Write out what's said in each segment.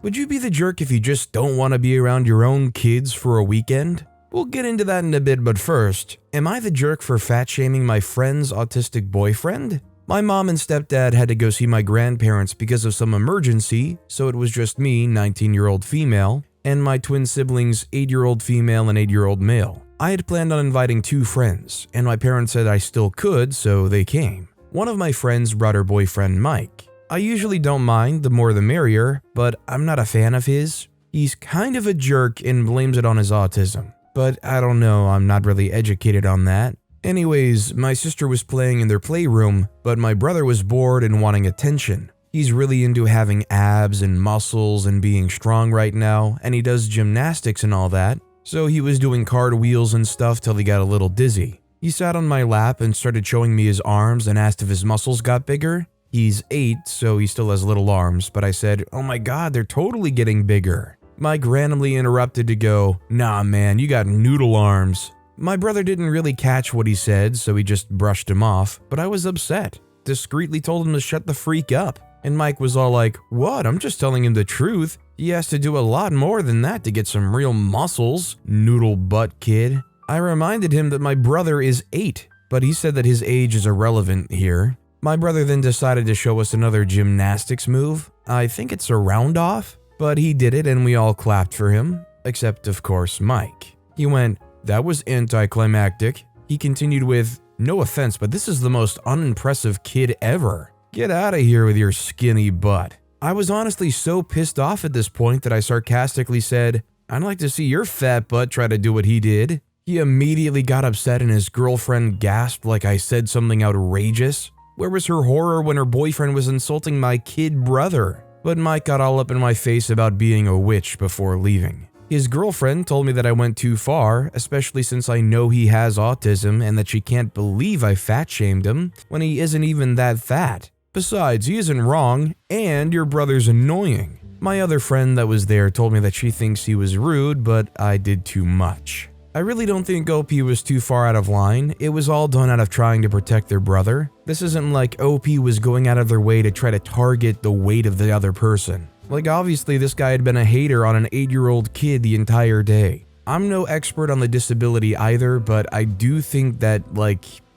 Would you be the jerk if you just don't want to be around your own kids for a weekend? We'll get into that in a bit, but first, am I the jerk for fat-shaming my friend's autistic boyfriend? My mom and stepdad had to go see my grandparents because of some emergency, so it was just me, 19-year-old female, and my twin siblings, 8-year-old female and 8-year-old male. I had planned on inviting 2 friends, and my parents said I still could, so they came. One of my friends brought her boyfriend, Mike. I usually don't mind, the more the merrier, but I'm not a fan of his. He's kind of a jerk and blames it on his autism. But I don't know, I'm not really educated on that. Anyways, my sister was playing in their playroom, but my brother was bored and wanting attention. He's really into having abs and muscles and being strong right now, and he does gymnastics and all that, so he was doing cartwheels and stuff till he got a little dizzy. He sat on my lap and started showing me his arms and asked if his muscles got bigger. He's 8, so he still has little arms, but I said, "Oh my god, they're totally getting bigger." Mike randomly interrupted to go, "Nah man, you got noodle arms." My brother didn't really catch what he said, so he just brushed him off, but I was upset. Discreetly told him to shut the freak up. And Mike was all like, "What? I'm just telling him the truth. He has to do a lot more than that to get some real muscles, noodle butt kid." I reminded him that my brother is 8, but he said that his age is irrelevant here. My brother then decided to show us another gymnastics move. I think it's a round off, but he did it and we all clapped for him, except of course Mike. He went, "That was anticlimactic." He continued with, "No offense, but this is the most unimpressive kid ever. Get out of here with your skinny butt." I was honestly so pissed off at this point that I sarcastically said, "I'd like to see your fat butt try to do what he did." He immediately got upset and his girlfriend gasped like I said something outrageous. Where was her horror when her boyfriend was insulting my kid brother? But Mike got all up in my face about being a witch before leaving. His girlfriend told me that I went too far, especially since I know he has autism and that she can't believe I fat-shamed him when he isn't even that fat. Besides, he isn't wrong, and your brother's annoying. My other friend that was there told me that she thinks he was rude, but I did too much. I really don't think OP was too far out of line. It was all done out of trying to protect their brother. This isn't like OP was going out of their way to try to target the weight of the other person. Like obviously this guy had been a hater on an 8-year-old kid the entire day. I'm no expert on the disability either, but I do think that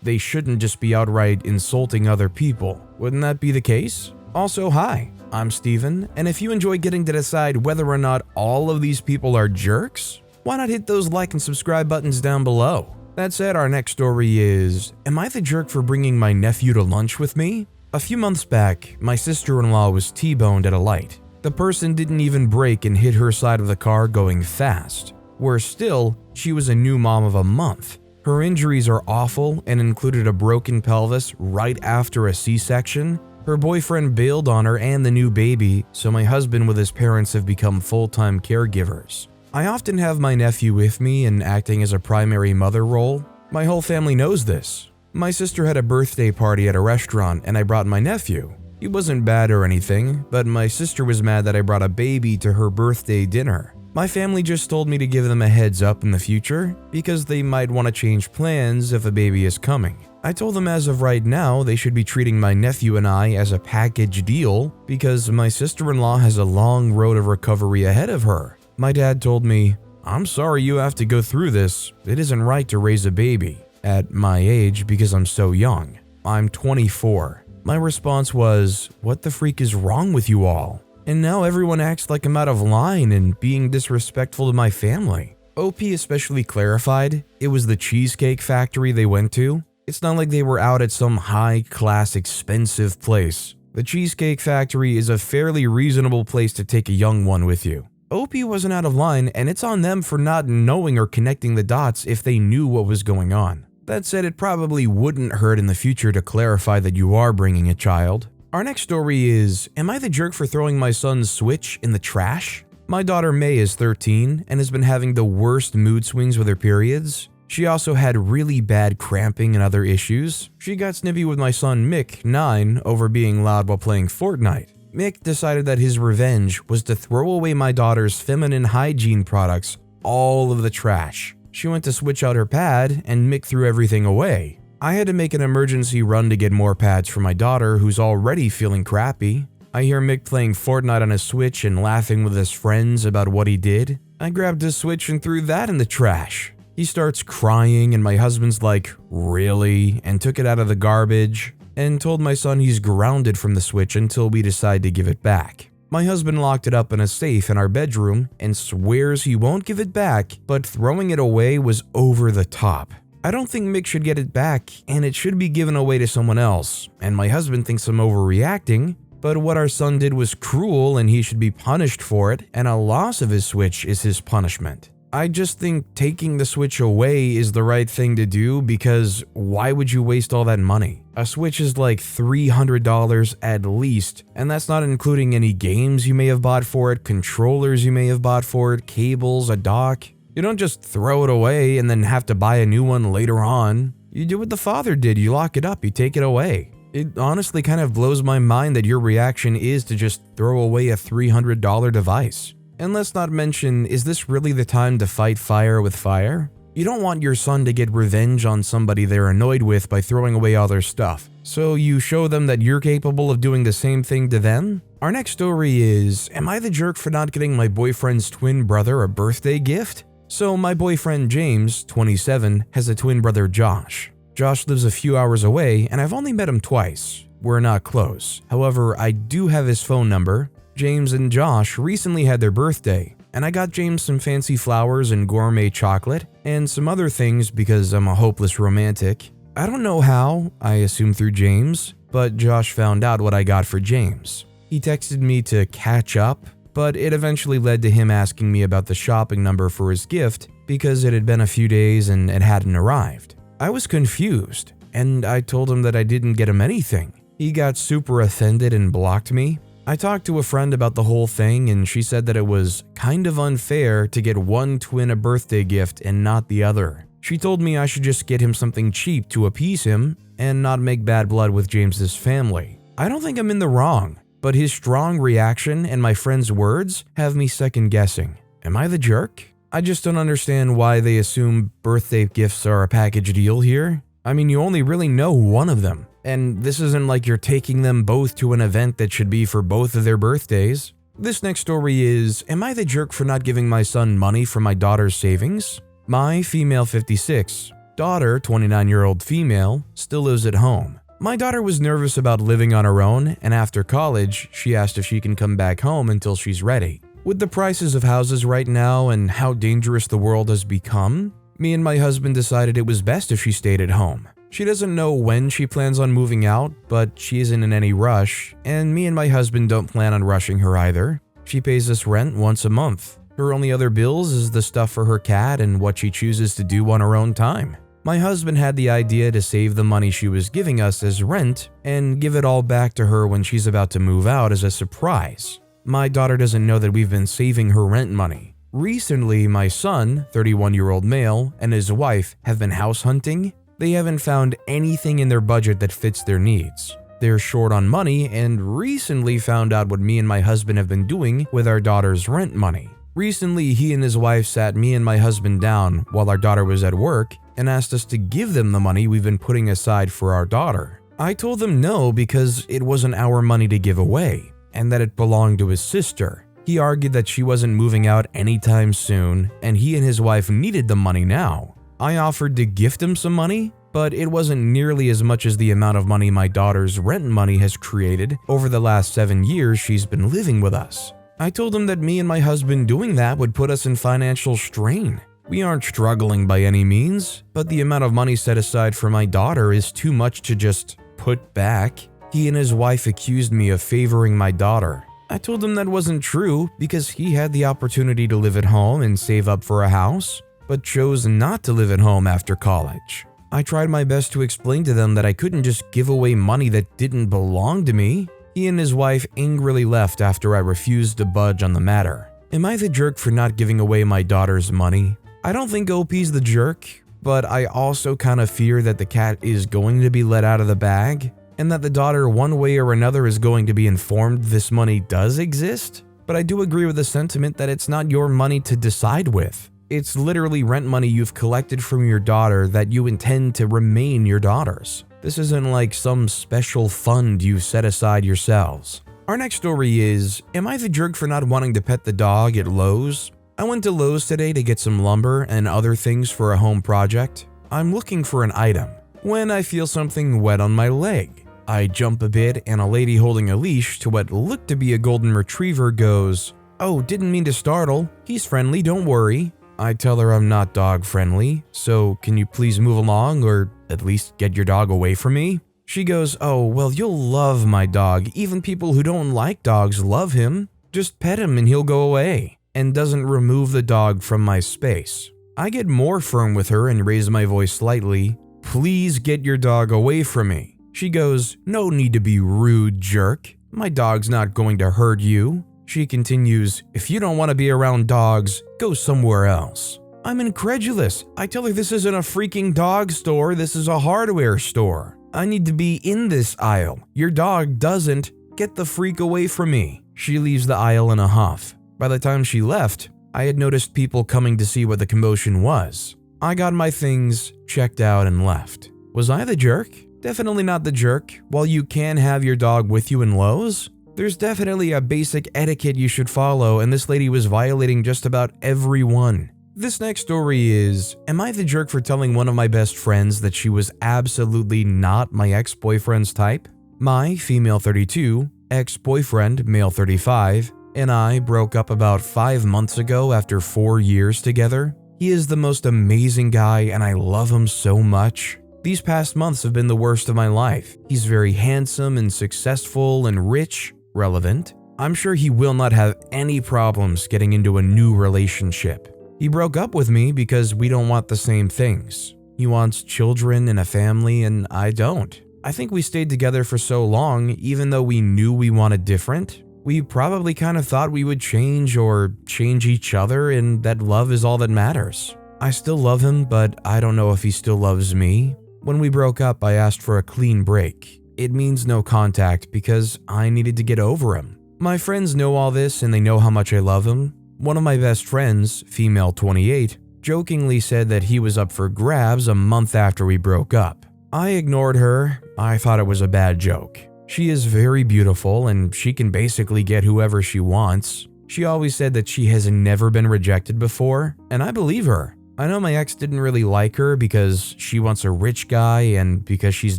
they shouldn't just be outright insulting other people. Wouldn't that be the case? Also, hi, I'm Steven, and if you enjoy getting to decide whether or not all of these people are jerks, why not hit those like and subscribe buttons down below? That said, our next story is, am I the jerk for bringing my nephew to lunch with me? A few months back, my sister-in-law was T-boned at a light. The person didn't even brake and hit her side of the car going fast. Worse still, she was a new mom of a month. Her injuries are awful and included a broken pelvis right after a C-section. Her boyfriend bailed on her and the new baby, so my husband with his parents have become full-time caregivers. I often have my nephew with me and acting as a primary mother role. My whole family knows this. My sister had a birthday party at a restaurant and I brought my nephew. He wasn't bad or anything, but my sister was mad that I brought a baby to her birthday dinner. My family just told me to give them a heads up in the future because they might want to change plans if a baby is coming. I told them as of right now they should be treating my nephew and I as a package deal because my sister-in-law has a long road of recovery ahead of her. My dad told me, "I'm sorry you have to go through this. It isn't right to raise a baby at my age because I'm so young. I'm 24. My response was, "What the freak is wrong with you all?" And now everyone acts like I'm out of line and being disrespectful to my family. OP especially clarified it was the Cheesecake Factory they went to. It's not like they were out at some high-class expensive place. The Cheesecake Factory is a fairly reasonable place to take a young one with you. OP wasn't out of line, and it's on them for not knowing or connecting the dots if they knew what was going on. That said, it probably wouldn't hurt in the future to clarify that you are bringing a child. Our next story is, am I the jerk for throwing my son's Switch in the trash? My daughter May is 13 and has been having the worst mood swings with her periods. She also had really bad cramping and other issues. She got snippy with my son Mick, 9, over being loud while playing Fortnite. Mick decided that his revenge was to throw away my daughter's feminine hygiene products, all of the trash. She went to switch out her pad and Mick threw everything away. I had to make an emergency run to get more pads for my daughter who's already feeling crappy. I hear Mick playing Fortnite on his Switch and laughing with his friends about what he did. I grabbed his Switch and threw that in the trash. He starts crying and my husband's like, "Really?" and took it out of the garbage and told my son he's grounded from the Switch until we decide to give it back. My husband locked it up in a safe in our bedroom and swears he won't give it back, but throwing it away was over the top. I don't think Mick should get it back and it should be given away to someone else, and my husband thinks I'm overreacting, but what our son did was cruel and he should be punished for it, and a loss of his Switch is his punishment. I just think taking the Switch away is the right thing to do because why would you waste all that money? A Switch is like $300 at least, and that's not including any games you may have bought for it, controllers you may have bought for it, cables, a dock. You don't just throw it away and then have to buy a new one later on. You do what the father did, you lock it up, you take it away. It honestly kind of blows my mind that your reaction is to just throw away a $300 device. And let's not mention, is this really the time to fight fire with fire? You don't want your son to get revenge on somebody they're annoyed with by throwing away all their stuff. So you show them that you're capable of doing the same thing to them? Our next story is, am I the jerk for not getting my boyfriend's twin brother a birthday gift? So my boyfriend James, 27, has a twin brother Josh. Josh lives a few hours away and I've only met him twice. We're not close. However, I do have his phone number. James and Josh recently had their birthday, and I got James some fancy flowers and gourmet chocolate, and some other things because I'm a hopeless romantic. I don't know how, I assume through James, but Josh found out what I got for James. He texted me to catch up, but it eventually led to him asking me about the shopping number for his gift because it had been a few days and it hadn't arrived. I was confused, and I told him that I didn't get him anything. He got super offended and blocked me. I talked to a friend about the whole thing and she said that it was kind of unfair to get one twin a birthday gift and not the other. She told me I should just get him something cheap to appease him and not make bad blood with James's family. I don't think I'm in the wrong, but his strong reaction and my friend's words have me second guessing. Am I the jerk? I just don't understand why they assume birthday gifts are a package deal here. I mean, you only really know one of them. And this isn't like you're taking them both to an event that should be for both of their birthdays. This next story is, am I the jerk for not giving my son money from my daughter's savings? My female 56, daughter 29-year-old female, still lives at home. My daughter was nervous about living on her own, and after college, she asked if she can come back home until she's ready. With the prices of houses right now and how dangerous the world has become, me and my husband decided it was best if she stayed at home. She doesn't know when she plans on moving out, but she isn't in any rush, and me and my husband don't plan on rushing her either. She pays us rent once a month. Her only other bills is the stuff for her cat and what she chooses to do on her own time. My husband had the idea to save the money she was giving us as rent and give it all back to her when she's about to move out as a surprise. My daughter doesn't know that we've been saving her rent money. Recently, my son, 31-year-old male, and his wife have been house hunting. They haven't found anything in their budget that fits their needs. They're short on money and recently found out what me and my husband have been doing with our daughter's rent money. Recently, he and his wife sat me and my husband down while our daughter was at work and asked us to give them the money we've been putting aside for our daughter. I told them no because it wasn't our money to give away and that it belonged to his sister. He argued that she wasn't moving out anytime soon and he and his wife needed the money now. I offered to gift him some money, but it wasn't nearly as much as the amount of money my daughter's rent money has created over the last 7 years she's been living with us. I told him that me and my husband doing that would put us in financial strain. We aren't struggling by any means, but the amount of money set aside for my daughter is too much to just put back. He and his wife accused me of favoring my daughter. I told him that wasn't true because he had the opportunity to live at home and save up for a house, but chose not to live at home after college. I tried my best to explain to them that I couldn't just give away money that didn't belong to me. He and his wife angrily left after I refused to budge on the matter. Am I the jerk for not giving away my daughter's money? I don't think OP's the jerk, but I also kind of fear that the cat is going to be let out of the bag and that the daughter one way or another is going to be informed this money does exist. But I do agree with the sentiment that it's not your money to decide with. It's literally rent money you've collected from your daughter that you intend to remain your daughter's. This isn't like some special fund you set aside yourselves. Our next story is, am I the jerk for not wanting to pet the dog at Lowe's? I went to Lowe's today to get some lumber and other things for a home project. I'm looking for an item when I feel something wet on my leg. I jump a bit and a lady holding a leash to what looked to be a golden retriever goes, "Oh, didn't mean to startle. He's friendly, don't worry." I tell her I'm not dog friendly, so can you please move along or at least get your dog away from me? She goes, "Oh, well, you'll love my dog. Even people who don't like dogs love him. Just pet him and he'll go away," and doesn't remove the dog from my space. I get more firm with her and raise my voice slightly. "Please get your dog away from me." She goes, "No need to be rude, jerk. My dog's not going to hurt you." She continues, "If you don't want to be around dogs, go somewhere else." I'm incredulous. I tell her this isn't a freaking dog store, this is a hardware store. I need to be in this aisle. Your dog doesn't. Get the freak away from me. She leaves the aisle in a huff. By the time she left, I had noticed people coming to see what the commotion was. I got my things, checked out, and left. Was I the jerk? Definitely not the jerk. While you can have your dog with you in Lowe's, there's definitely a basic etiquette you should follow, and this lady was violating just about every one. This next story is, am I the jerk for telling one of my best friends that she was absolutely not my ex-boyfriend's type? My, female 32, ex-boyfriend, male 35, and I broke up about 5 months ago after 4 years together. He is the most amazing guy and I love him so much. These past months have been the worst of my life. He's very handsome and successful and rich, relevant. I'm sure he will not have any problems getting into a new relationship. He broke up with me because we don't want the same things. He wants children and a family and I don't. I think we stayed together for so long even though we knew we wanted different. We probably kind of thought we would change or change each other and that love is all that matters. I still love him, but I don't know if he still loves me. When we broke up, I asked for a clean break. It means no contact because I needed to get over him. My friends know all this and they know how much I love him. One of my best friends, female 28, jokingly said that he was up for grabs a month after we broke up. I ignored her. I thought it was a bad joke. She is very beautiful and she can basically get whoever she wants. She always said that she has never been rejected before, and I believe her. I know my ex didn't really like her because she wants a rich guy and because she's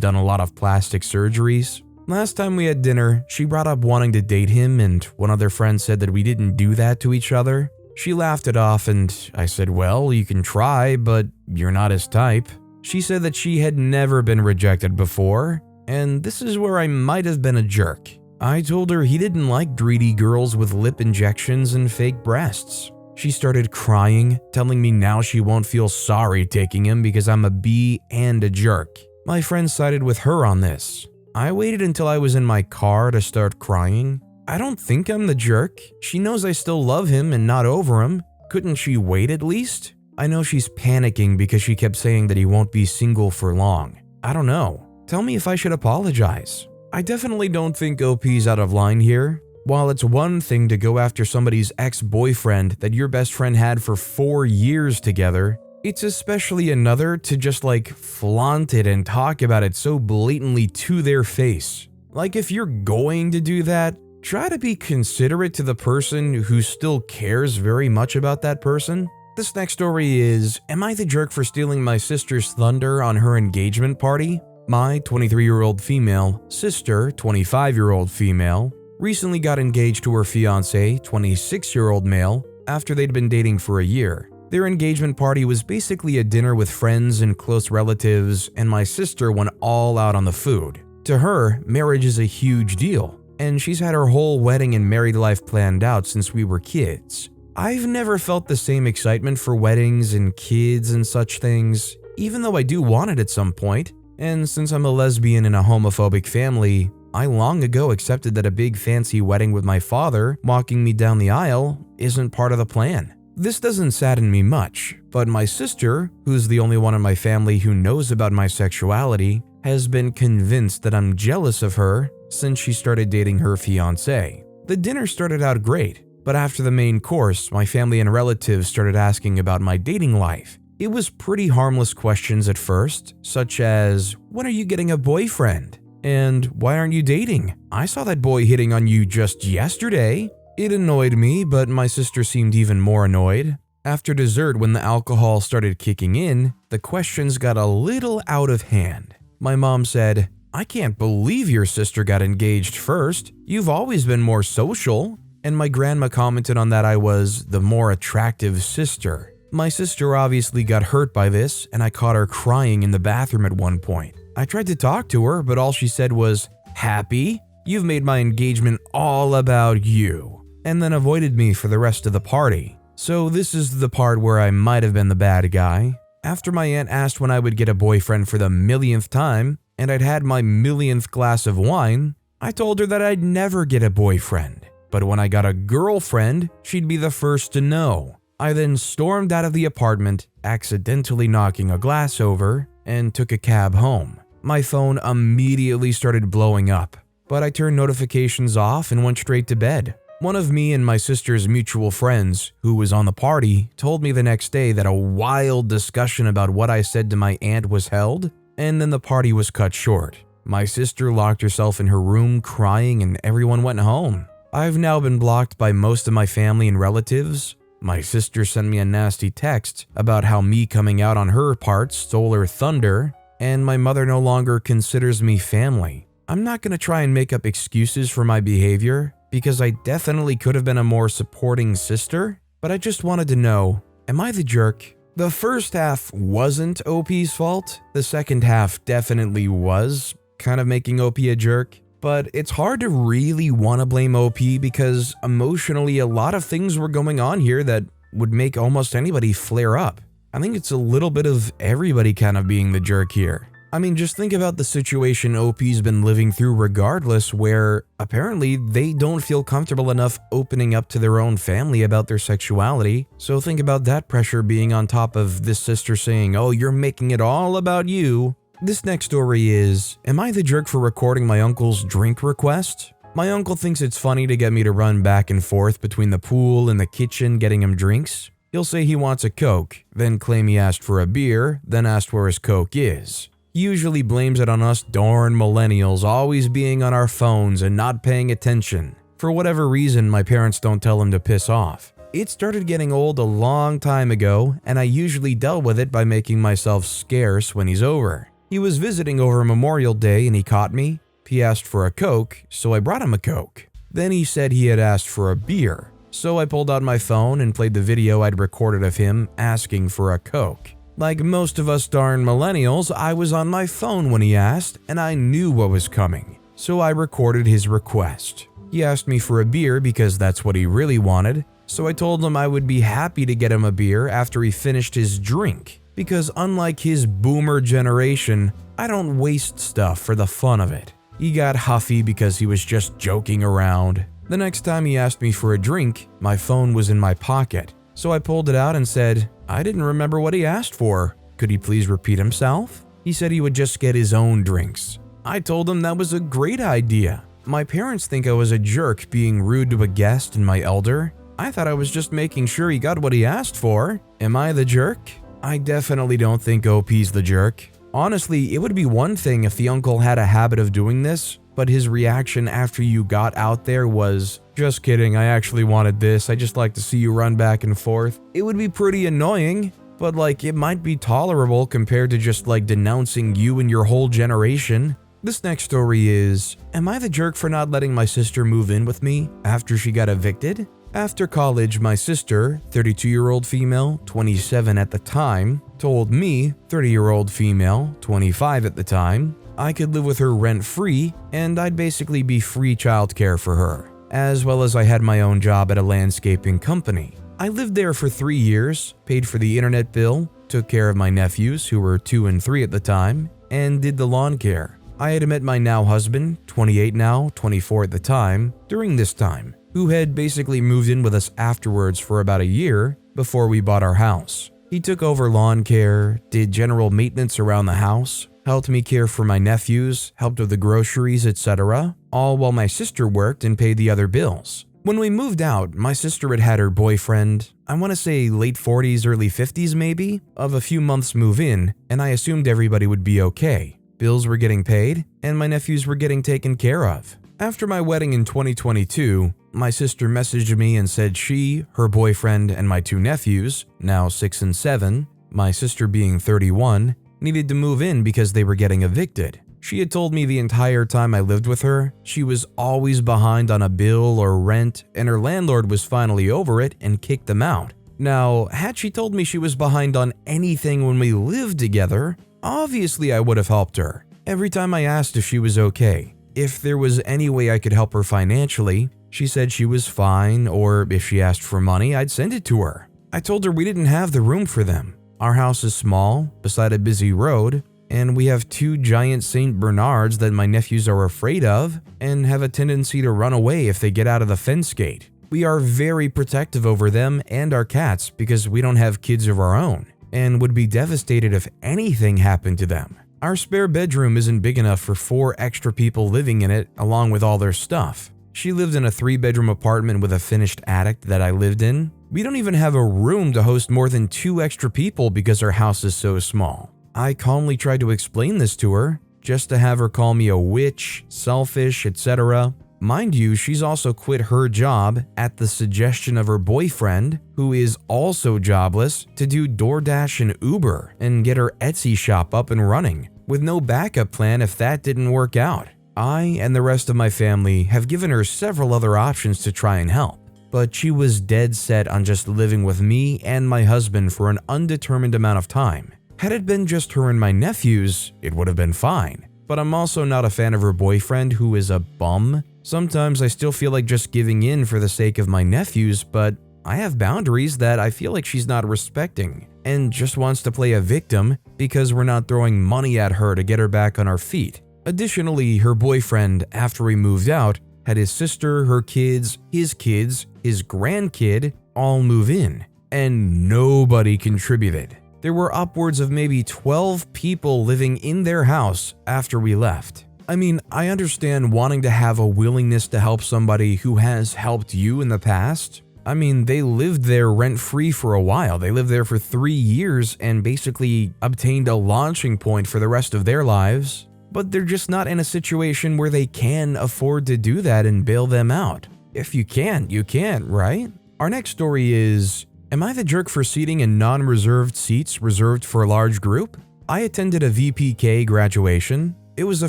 done a lot of plastic surgeries. Last time we had dinner, she brought up wanting to date him and one other friend said that we didn't do that to each other. She laughed it off and I said, "Well, you can try, but you're not his type." She said that she had never been rejected before, and this is where I might have been a jerk. I told her he didn't like greedy girls with lip injections and fake breasts. She started crying, telling me now she won't feel sorry taking him because I'm a B and a jerk. My friend sided with her on this. I waited until I was in my car to start crying. I don't think I'm the jerk. She knows I still love him and not over him. Couldn't she wait at least? I know she's panicking because she kept saying that he won't be single for long. I don't know. Tell me if I should apologize. I definitely don't think OP's out of line here. While it's one thing to go after somebody's ex-boyfriend that your best friend had for 4 years together, it's especially another to just flaunt it and talk about it so blatantly to their face. Like if you're going to do that, try to be considerate to the person who still cares very much about that person. This next story is, am I the jerk for stealing my sister's thunder on her engagement party? My 23-year-old female sister, 25-year-old female, recently got engaged to her fiancé, 26-year-old male, after they'd been dating for a year. Their engagement party was basically a dinner with friends and close relatives, and my sister went all out on the food. To her, marriage is a huge deal, and she's had her whole wedding and married life planned out since we were kids. I've never felt the same excitement for weddings and kids and such things, even though I do want it at some point, and since I'm a lesbian in a homophobic family, I long ago accepted that a big fancy wedding with my father walking me down the aisle isn't part of the plan. This doesn't sadden me much, but my sister, who's the only one in my family who knows about my sexuality, has been convinced that I'm jealous of her since she started dating her fiancé. The dinner started out great, but after the main course, my family and relatives started asking about my dating life. It was pretty harmless questions at first, such as, "When are you getting a boyfriend?" And why aren't you dating? I saw that boy hitting on you just yesterday. It annoyed me, but my sister seemed even more annoyed. After dessert, when the alcohol started kicking in, the questions got a little out of hand. My mom said, "I can't believe your sister got engaged first. You've always been more social." And my grandma commented on that I was the more attractive sister. My sister obviously got hurt by this, and I caught her crying in the bathroom at one point. I tried to talk to her, but all she said was, "Happy? You've made my engagement all about you," and then avoided me for the rest of the party. So this is the part where I might have been the bad guy. After my aunt asked when I would get a boyfriend for the millionth time, and I'd had my millionth glass of wine, I told her that I'd never get a boyfriend. But when I got a girlfriend, she'd be the first to know. I then stormed out of the apartment, accidentally knocking a glass over, and took a cab home. My phone immediately started blowing up, but I turned notifications off and went straight to bed. One of me and my sister's mutual friends, who was on the party, told me the next day that a wild discussion about what I said to my aunt was held, and then the party was cut short. My sister locked herself in her room crying and everyone went home. I've now been blocked by most of my family and relatives. My sister sent me a nasty text about how me coming out on her part stole her thunder, and my mother no longer considers me family. I'm not going to try and make up excuses for my behavior, because I definitely could have been a more supporting sister, but I just wanted to know, am I the jerk? The first half wasn't OP's fault, the second half definitely was, kind of making OP a jerk, but it's hard to really want to blame OP because emotionally a lot of things were going on here that would make almost anybody flare up. I think it's a little bit of everybody kind of being the jerk here. I mean, just think about the situation OP's been living through regardless, where apparently they don't feel comfortable enough opening up to their own family about their sexuality. So think about that pressure being on top of this sister saying, "Oh, you're making it all about you." This next story is, am I the jerk for recording my uncle's drink request? My uncle thinks it's funny to get me to run back and forth between the pool and the kitchen getting him drinks. He'll say he wants a Coke, then claim he asked for a beer, then asked where his Coke is. He usually blames it on us darn millennials always being on our phones and not paying attention. For whatever reason, my parents don't tell him to piss off. It started getting old a long time ago, and I usually dealt with it by making myself scarce when he's over. He was visiting over Memorial Day and he caught me. He asked for a Coke, so I brought him a Coke. Then he said he had asked for a beer, so I pulled out my phone and played the video I'd recorded of him asking for a Coke. Like most of us darn millennials, I was on my phone when he asked, and I knew what was coming, so I recorded his request. He asked me for a beer because that's what he really wanted, so I told him I would be happy to get him a beer after he finished his drink, because unlike his boomer generation, I don't waste stuff for the fun of it. He got huffy because he was just joking around. The next time he asked me for a drink, my phone was in my pocket, so I pulled it out and said, "I didn't remember what he asked for. Could he please repeat himself?" He said he would just get his own drinks. I told him that was a great idea. My parents think I was a jerk being rude to a guest and my elder. I thought I was just making sure he got what he asked for. Am I the jerk? I definitely don't think OP's the jerk. Honestly, it would be one thing if the uncle had a habit of doing this, but his reaction after you got out there was, "Just kidding, I actually wanted this, I just like to see you run back and forth." It would be pretty annoying, but it might be tolerable compared to just denouncing you and your whole generation. This next story is, am I the jerk for not letting my sister move in with me after she got evicted? After college, my sister, 32-year-old female, 27 at the time, told me, 30-year-old female, 25 at the time, I could live with her rent-free and I'd basically be free childcare for her, as well as I had my own job at a landscaping company. I lived there for 3 years, paid for the internet bill, took care of my nephews who were 2 and 3 at the time, and did the lawn care. I had met my now husband, 28 now, 24 at the time, during this time, who had basically moved in with us afterwards for about a year before we bought our house. He took over lawn care, did general maintenance around the house, helped me care for my nephews, helped with the groceries, etc., all while my sister worked and paid the other bills. When we moved out, my sister had had her boyfriend, I want to say late 40s, early 50s maybe, of a few months move in, and I assumed everybody would be okay. bills were getting paid, and my nephews were getting taken care of. After my wedding in 2022, my sister messaged me and said she, her boyfriend, and my 2 nephews, now 6 and 7, my sister being 31, needed to move in because they were getting evicted. She had told me the entire time I lived with her, she was always behind on a bill or rent, and her landlord was finally over it and kicked them out. Now, had she told me she was behind on anything when we lived together, obviously I would have helped her. Every time I asked if she was okay, if there was any way I could help her financially, she said she was fine, or if she asked for money, I'd send it to her. I told her we didn't have the room for them. Our house is small, beside a busy road, and we have 2 giant St. Bernards that my nephews are afraid of and have a tendency to run away if they get out of the fence gate. We are very protective over them and our cats because we don't have kids of our own and would be devastated if anything happened to them. Our spare bedroom isn't big enough for 4 extra people living in it along with all their stuff. She lived in a 3-bedroom apartment with a finished attic that I lived in. We don't even have a room to host more than 2 extra people because our house is so small. I calmly tried to explain this to her, just to have her call me a witch, selfish, etc. Mind you, she's also quit her job at the suggestion of her boyfriend, who is also jobless, to do DoorDash and Uber and get her Etsy shop up and running, with no backup plan if that didn't work out. I and the rest of my family have given her several other options to try and help, but she was dead set on just living with me and my husband for an undetermined amount of time. Had it been just her and my nephews, it would have been fine. But I'm also not a fan of her boyfriend, who is a bum. Sometimes I still feel like just giving in for the sake of my nephews, but I have boundaries that I feel like she's not respecting and just wants to play a victim because we're not throwing money at her to get her back on our feet. Additionally, her boyfriend, after we moved out, had his sister, her kids, his grandkid all move in, and nobody contributed. There were upwards of maybe 12 people living in their house after we left. I mean, I understand wanting to have a willingness to help somebody who has helped you in the past. I mean, they lived there rent-free for a while. They lived there for 3 years and basically obtained a launching point for the rest of their lives. But they're just not in a situation where they can afford to do that and bail them out. If you can, you can, right? Our next story is, am I the jerk for seating in non-reserved seats reserved for a large group? I attended a VPK graduation. It was a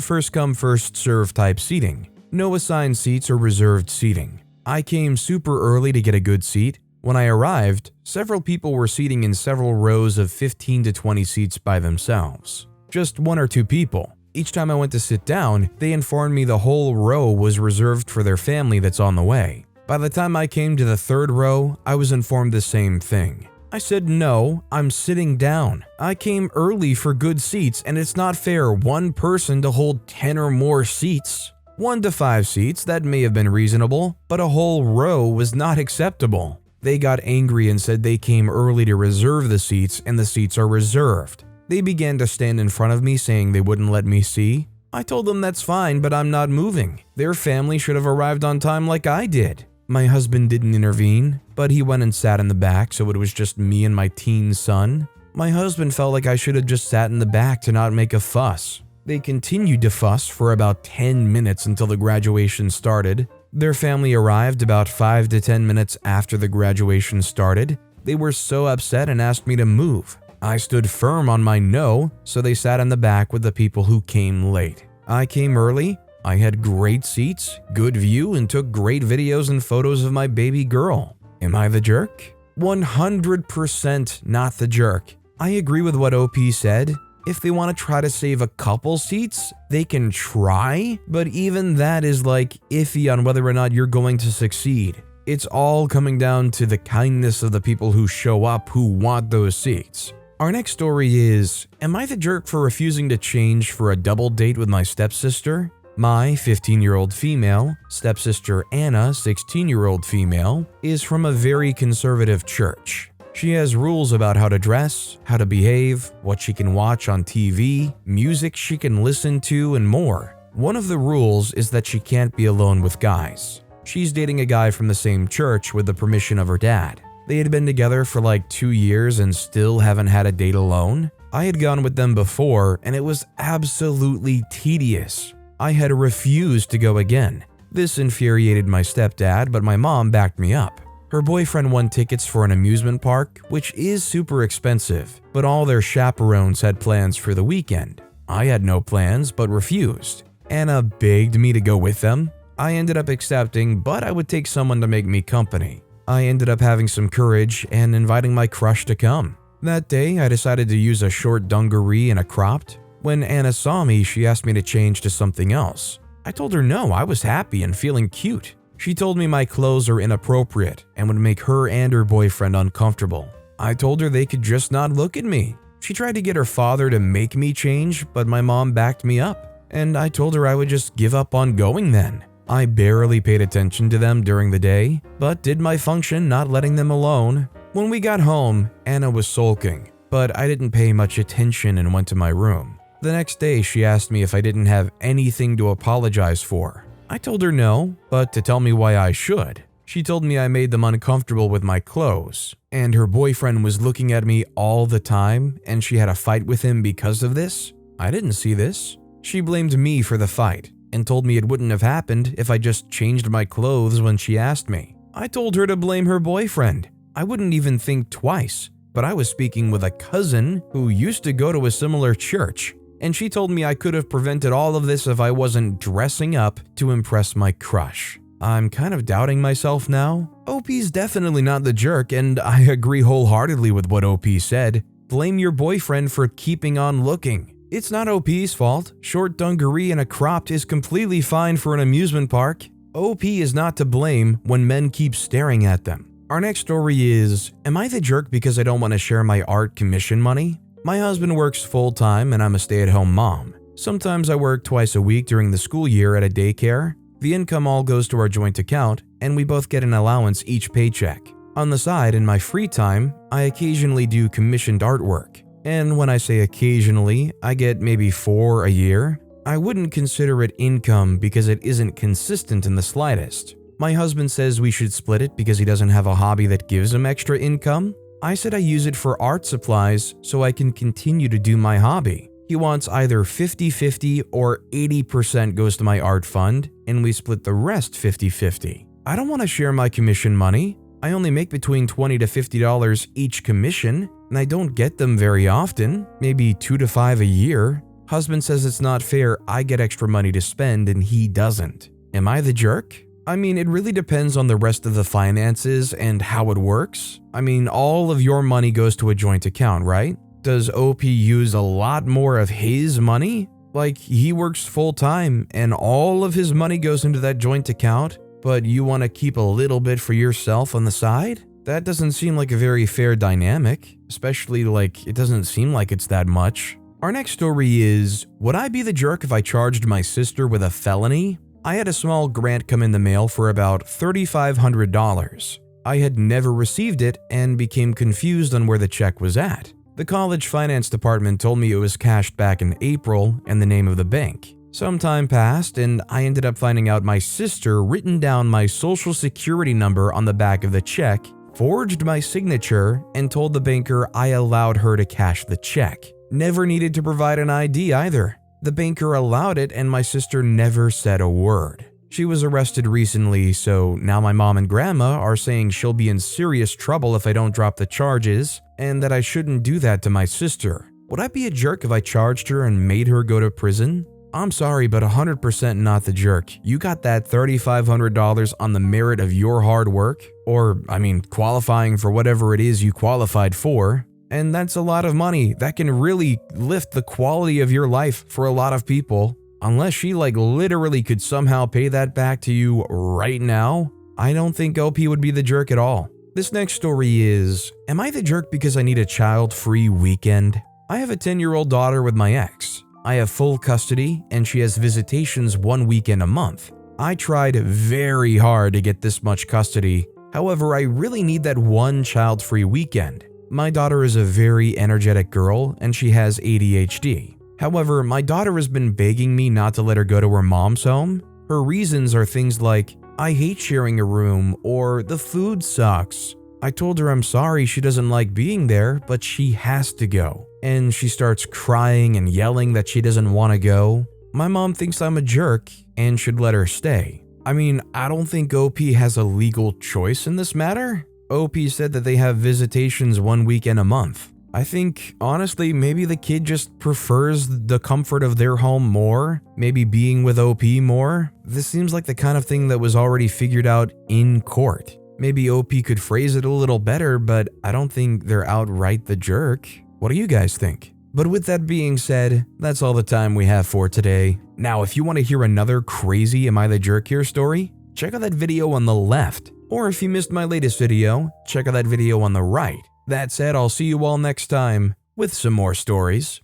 first-come, first-served type seating. No assigned seats or reserved seating. I came super early to get a good seat. When I arrived, several people were seating in several rows of 15 to 20 seats by themselves. Just 1 or 2 people. Each time I went to sit down, they informed me the whole row was reserved for their family that's on the way. By the time I came to the 3rd row, I was informed the same thing. I said, no, I'm sitting down. I came early for good seats, and it's not fair 1 person to hold 10 or more seats. 1 to 5 seats, that may have been reasonable, but a whole row was not acceptable. They got angry and said they came early to reserve the seats, and the seats are reserved. They began to stand in front of me saying they wouldn't let me see. I told them that's fine, but I'm not moving. Their family should have arrived on time like I did. My husband didn't intervene, but he went and sat in the back, so it was just me and my teen son. My husband felt like I should have just sat in the back to not make a fuss. They continued to fuss for about 10 minutes until the graduation started. Their family arrived about 5 to 10 minutes after the graduation started. They were so upset and asked me to move. I stood firm on my no, so they sat in the back with the people who came late. I came early. I had great seats, good view, and took great videos and photos of my baby girl. Am I the jerk? 100% not the jerk. I agree with what OP said. If they want to try to save a couple seats, they can try, but even that is like iffy on whether or not you're going to succeed. It's all coming down to the kindness of the people who show up who want those seats. Our next story is, am I the jerk for refusing to change for a double date with my stepsister? My 15-year-old female, stepsister Anna, 16-year-old female, is from a very conservative church. She has rules about how to dress, how to behave, what she can watch on TV, music she can listen to, and more. One of the rules is that she can't be alone with guys. She's dating a guy from the same church with the permission of her dad. They had been together for like 2 years and still haven't had a date alone. I had gone with them before and it was absolutely tedious. I had refused to go again. This infuriated my stepdad, but my mom backed me up. Her boyfriend won tickets for an amusement park, which is super expensive, but all their chaperones had plans for the weekend. I had no plans, but refused. Anna begged me to go with them. I ended up accepting, but I would take someone to make me company. I ended up having some courage and inviting my crush to come. That day, I decided to use a short dungaree and a cropped. When Anna saw me, she asked me to change to something else. I told her no, I was happy and feeling cute. She told me my clothes are inappropriate and would make her and her boyfriend uncomfortable. I told her they could just not look at me. She tried to get her father to make me change, but my mom backed me up, and I told her I would just give up on going then. I barely paid attention to them during the day, but did my function not letting them alone. When we got home, Anna was sulking, but I didn't pay much attention and went to my room. The next day, she asked me if I didn't have anything to apologize for. I told her no, but to tell me why I should. She told me I made them uncomfortable with my clothes, and her boyfriend was looking at me all the time and she had a fight with him because of this. I didn't see this. She blamed me for the fight and told me it wouldn't have happened if I just changed my clothes when she asked me. I told her to blame her boyfriend. I wouldn't even think twice, but I was speaking with a cousin who used to go to a similar church, and she told me I could have prevented all of this if I wasn't dressing up to impress my crush. I'm kind of doubting myself now. OP's definitely not the jerk, and I agree wholeheartedly with what OP said. Blame your boyfriend for keeping on looking. It's not OP's fault. Short dungaree and a cropped is completely fine for an amusement park. OP is not to blame when men keep staring at them. Our next story is, am I the jerk because I don't want to share my art commission money? My husband works full-time and I'm a stay-at-home mom. Sometimes I work twice a week during the school year at a daycare. The income all goes to our joint account, and we both get an allowance each paycheck. On the side, in my free time, I occasionally do commissioned artwork. And when I say occasionally, I get maybe 4 a year. I wouldn't consider it income because it isn't consistent in the slightest. My husband says we should split it because he doesn't have a hobby that gives him extra income. I said I use it for art supplies so I can continue to do my hobby. He wants either 50-50 or 80% goes to my art fund, and we split the rest 50-50. I don't want to share my commission money. I only make between $20 to $50 each commission, and I don't get them very often, maybe 2 to 5 a year. Husband says it's not fair I get extra money to spend and he doesn't. Am I the jerk? I mean, it really depends on the rest of the finances and how it works. I mean, all of your money goes to a joint account, right? Does OP use a lot more of his money? Like, he works full-time and all of his money goes into that joint account, but you want to keep a little bit for yourself on the side? That doesn't seem like a very fair dynamic, especially it doesn't seem like it's that much. Our next story is, would I be the jerk if I charged my sister with a felony? I had a small grant come in the mail for about $3,500. I had never received it and became confused on where the check was at. The college finance department told me it was cashed back in April and the name of the bank. Some time passed and I ended up finding out my sister written down my social security number on the back of the check, forged my signature, and told the banker I allowed her to cash the check. Never needed to provide an ID either. The banker allowed it and my sister never said a word. She was arrested recently, so now my mom and grandma are saying she'll be in serious trouble if I don't drop the charges, and that I shouldn't do that to my sister. Would I be a jerk if I charged her and made her go to prison? I'm sorry, but 100% not the jerk. You got that $3,500 on the merit of your hard work, or, qualifying for whatever it is you qualified for. And that's a lot of money that can really lift the quality of your life for a lot of people. Unless she literally could somehow pay that back to you right now, I don't think OP would be the jerk at all. This next story is, am I the jerk because I need a child-free weekend? I have a 10-year-old daughter with my ex. I have full custody and she has visitations 1 weekend a month. I tried very hard to get this much custody. However, I really need that one child-free weekend. My daughter is a very energetic girl and she has ADHD. However, my daughter has been begging me not to let her go to her mom's home. Her reasons are things like, I hate sharing a room, or the food sucks. I told her I'm sorry she doesn't like being there, but she has to go. and she starts crying and yelling that she doesn't want to go, my mom thinks I'm a jerk and should let her stay. I mean, I don't think OP has a legal choice in this matter. OP said that they have visitations 1 weekend a month. I think, honestly, maybe the kid just prefers the comfort of their home more, maybe being with OP more. This seems like the kind of thing that was already figured out in court. Maybe OP could phrase it a little better, but I don't think they're outright the jerk. What do you guys think? But with that being said, that's all the time we have for today. Now, if you want to hear another crazy Am I the Jerk Here story, check out that video on the left. Or if you missed my latest video, check out that video on the right. That said, I'll see you all next time with some more stories.